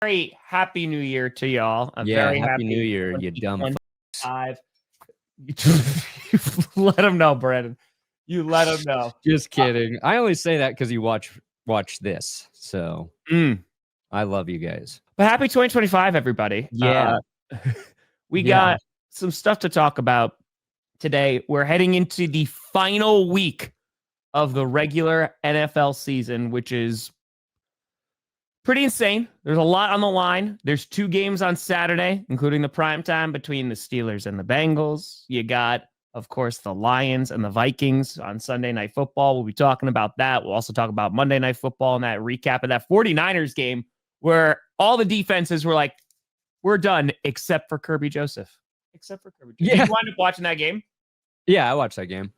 very happy New Year to y'all. A Yeah, very happy New Year, you dumb fucks. Let him know, Brandon. You let him know. Just kidding. I only say that because you watch this. So I love you guys. But happy 2025, everybody. Yeah. We got some stuff to talk about today. We're heading into the final week of the regular NFL season, which is pretty insane. There's a lot on the line. There's 2 games on Saturday, including the primetime between the Steelers and the Bengals. You got, of course, the Lions and the Vikings on Sunday Night Football. We'll be talking about that. We'll also talk about Monday Night Football and that recap of that 49ers game where all the defenses were like, we're done, except for Kirby Joseph. Except for Kirby Joseph. Yeah. Did you wind up watching that game? Yeah, I watched that game.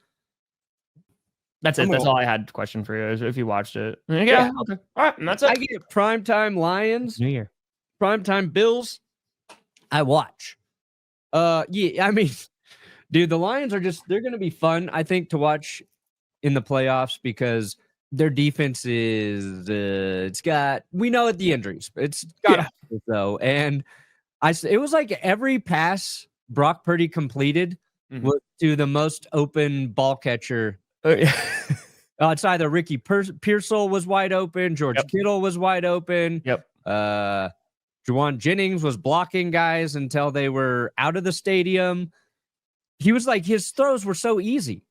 That's it. That's all I had question for you is if you watched it. Yeah. Okay. All right. And that's it. I get primetime Lions, New Year. primetime Bills. I watch. Yeah, I mean, dude, the Lions are they're going to be fun, I think, to watch in the playoffs because their defense is, we know the injuries. It's got though. And it was like every pass Brock Purdy completed was to the most open ball catcher. It's either Ricky Pearsall was wide open, George Kittle was wide open. Juwan Jennings was blocking guys until they were out of the stadium. He was like, his throws were so easy.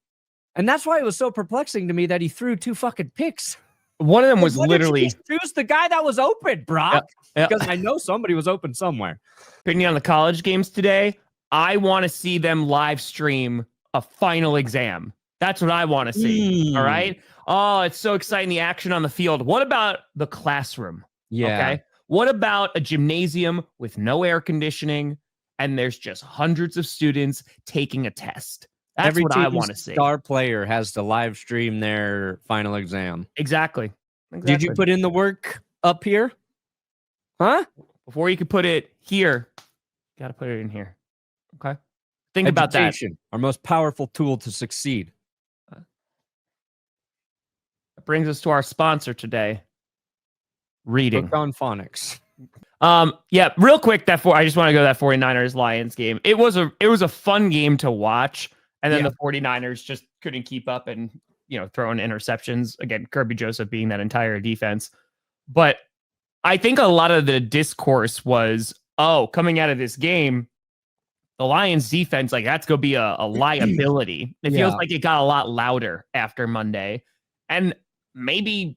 And that's why it was so perplexing to me that he threw 2 fucking picks. One of them was literally choose the guy that was open, Brock. Because I know somebody was open somewhere. Opinion on the college games today. I want to see them live stream a final exam. That's what I want to see. All right. Oh, it's so exciting. The action on the field. What about the classroom? Yeah. Okay. What about a gymnasium with no air conditioning and there's just hundreds of students taking a test? That's what I want to see. Star player has to live stream their final exam. Exactly. Did you put in the work up here? Huh? Before you could put it here, got to put it in here. Okay. Think about that. Our most powerful tool to succeed. That brings us to our sponsor today. Reading. Book on phonics. Yeah, real quick, I just want to go to that 49ers Lions game. It was a fun game to watch. And then the 49ers just couldn't keep up and, throwing interceptions. Again, Kirby Joseph being that entire defense. But I think a lot of the discourse was, coming out of this game, the Lions defense, like that's going to be a liability. It feels like it got a lot louder after Monday. And maybe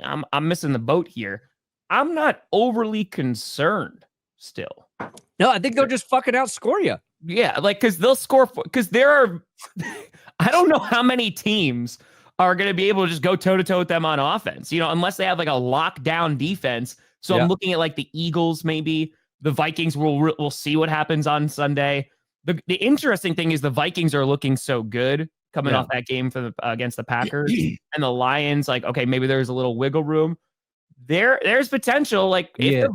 I'm missing the boat here. I'm not overly concerned still. No, I think they'll just fucking outscore you. Yeah, like because they'll score. Because there are, I don't know how many teams are going to be able to just go toe to toe with them on offense. Unless they have like a lockdown defense. So I'm looking at like the Eagles, maybe the Vikings. We'll see what happens on Sunday. The interesting thing is the Vikings are looking so good coming off that game against the Packers, and the Lions. Like, okay, maybe there's a little wiggle room. There's potential. Like if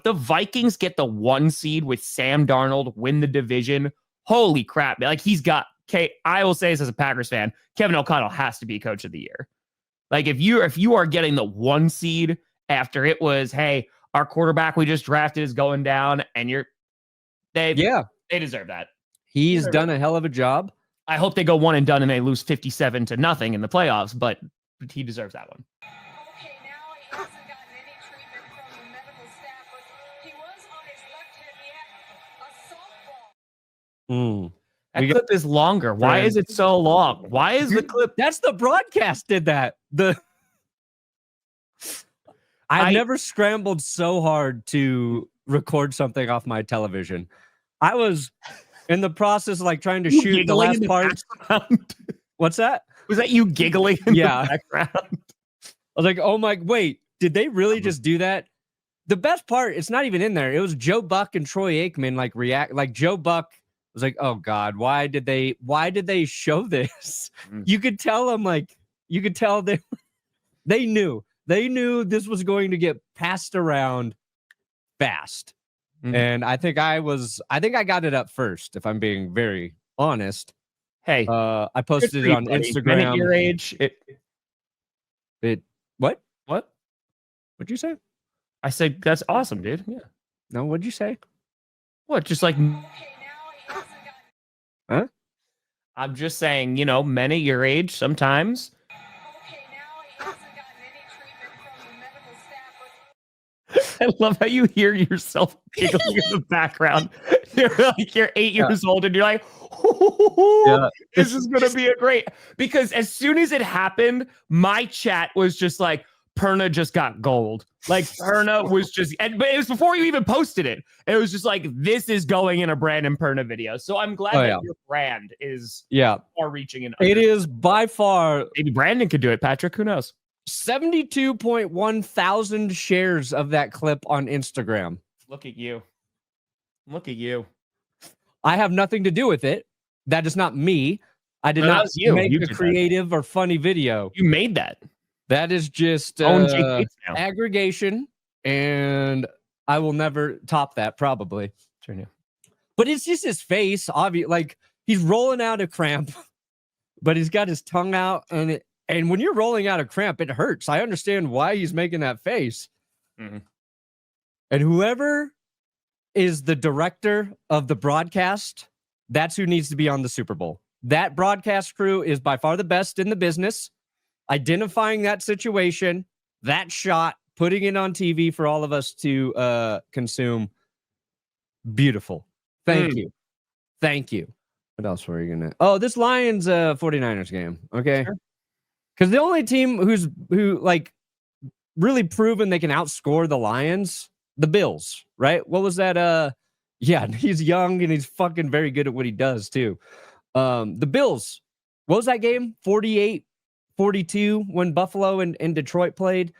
the Vikings get the 1 seed with Sam Darnold, win the division, holy crap. Like I will say this as a Packers fan, Kevin O'Connell has to be coach of the year. Like if you are getting the 1 seed after it was, hey, our quarterback we just drafted is going down and they deserve that. He's done a hell of a job. I hope they go 1 and done and they lose 57-0 in the playoffs, but he deserves that one. That clip is longer. Why is it so long? Why is the clip? That's the broadcast did that. I've never scrambled so hard to record something off my television. I was in the process of like trying to shoot the last part. What's that? Was that you giggling in the background? I was like, oh my, wait, did they really just do that? The best part, it's not even in there. It was Joe Buck and Troy Aikman like react. Like Joe Buck was like, oh God, why did they show this? You could tell them they knew this was going to get passed around fast. And I think I got it up first, if I'm being very honest. Hey, I posted it on Instagram. At your age, what? What? What'd you say? I said that's awesome, dude. Yeah. No, what'd you say? What? Just like, huh? I'm just saying, men at your age sometimes. I love how you hear yourself giggling in the background. You're 8 years old and you're like, this is going to be a great. Because as soon as it happened, my chat was just like, Perna just got gold. Like Perna was just, but it was before you even posted it. It was just like, this is going in a Brandon Perna video. So I'm glad that your brand is far reaching. It is by far. Maybe Brandon could do it, Patrick. Who knows? 72.1 thousand shares of that clip on Instagram. Look at you. Look at you. I have nothing to do with it. That is not me. I did not make a creative or funny video. You made that. That is just aggregation, and I will never top that, probably. But it's just his face, obvious. Like, he's rolling out a cramp, but he's got his tongue out, and when you're rolling out a cramp, it hurts. I understand why he's making that face. Mm-hmm. And whoever is the director of the broadcast, that's who needs to be on the Super Bowl. That broadcast crew is by far the best in the business. Identifying that situation, that shot, putting it on TV for all of us to consume. Beautiful. Thank you. Thank you. What else were you going to? Oh, this Lions 49ers game. Okay. Because the only team who like really proven they can outscore the Lions, the Bills, right? What was that? Yeah, he's young and he's fucking very good at what he does too. The Bills, what was that game? 48-42 when Buffalo and Detroit played.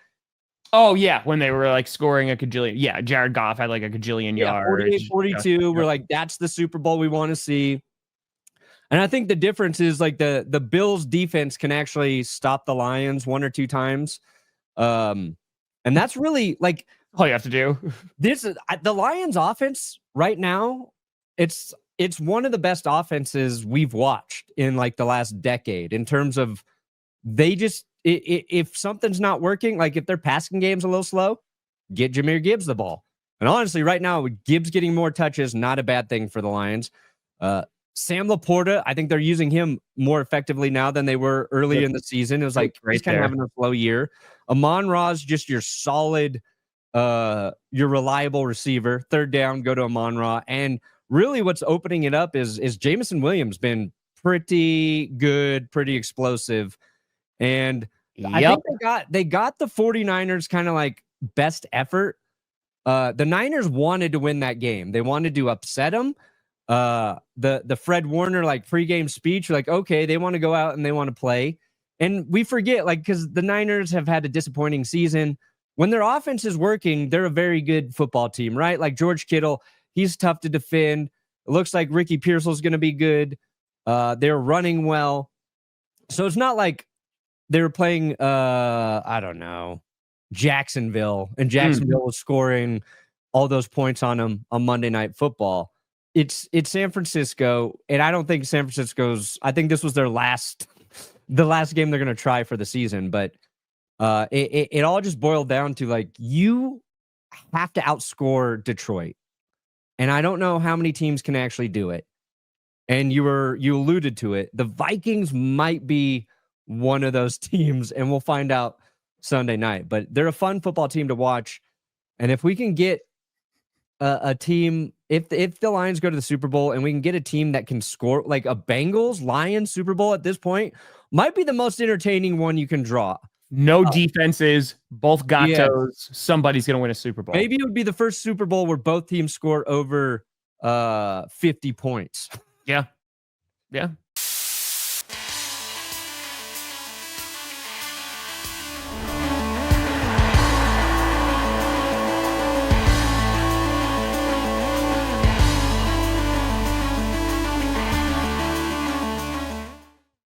Oh, yeah, when they were like scoring a gajillion. Yeah, Jared Goff had like a gajillion yards. 48-42. We're like, that's the Super Bowl we want to see. And I think the difference is like the Bills defense can actually stop the Lions one or two times. And that's really like all you have to do. This is the Lions offense right now. It's one of the best offenses we've watched in like the last decade in terms of they just if something's not working, like if their passing game's a little slow, get Jahmyr Gibbs the ball. And honestly, right now, Gibbs getting more touches, not a bad thing for the Lions. Sam Laporta, I think they're using him more effectively now than they were early in the season. It was like he's kind of having a slow year. Amon-Ra's just your solid, your reliable receiver. Third down, go to Amon-Ra. And really what's opening it up is Jameson Williams been pretty good, pretty explosive. And I think they got the 49ers kind of like best effort. The Niners wanted to win that game. They wanted to upset them. The Fred Warner like pregame speech, like, okay, they want to go out and they want to play. And we forget, like, because the Niners have had a disappointing season. When their offense is working, they're a very good football team, right? Like George Kittle, he's tough to defend. It looks like Ricky Pearsall's going to be good. They're running well. So it's not like they were playing, I don't know, Jacksonville, and Jacksonville was scoring all those points on them on Monday Night Football. It's San Francisco, and I don't think San Francisco's. I think this was the last game they're going to try for the season. But it all just boiled down to like you have to outscore Detroit, and I don't know how many teams can actually do it. And you alluded to it. The Vikings might be one of those teams, and we'll find out Sunday night. But they're a fun football team to watch, and if we can get a team, if the Lions go to the Super Bowl and we can get a team that can score, like a Bengals-Lions Super Bowl at this point, might be the most entertaining one you can draw. No defenses, both gatos. Somebody's going to win a Super Bowl. Maybe it would be the first Super Bowl where both teams score over 50 points. Yeah.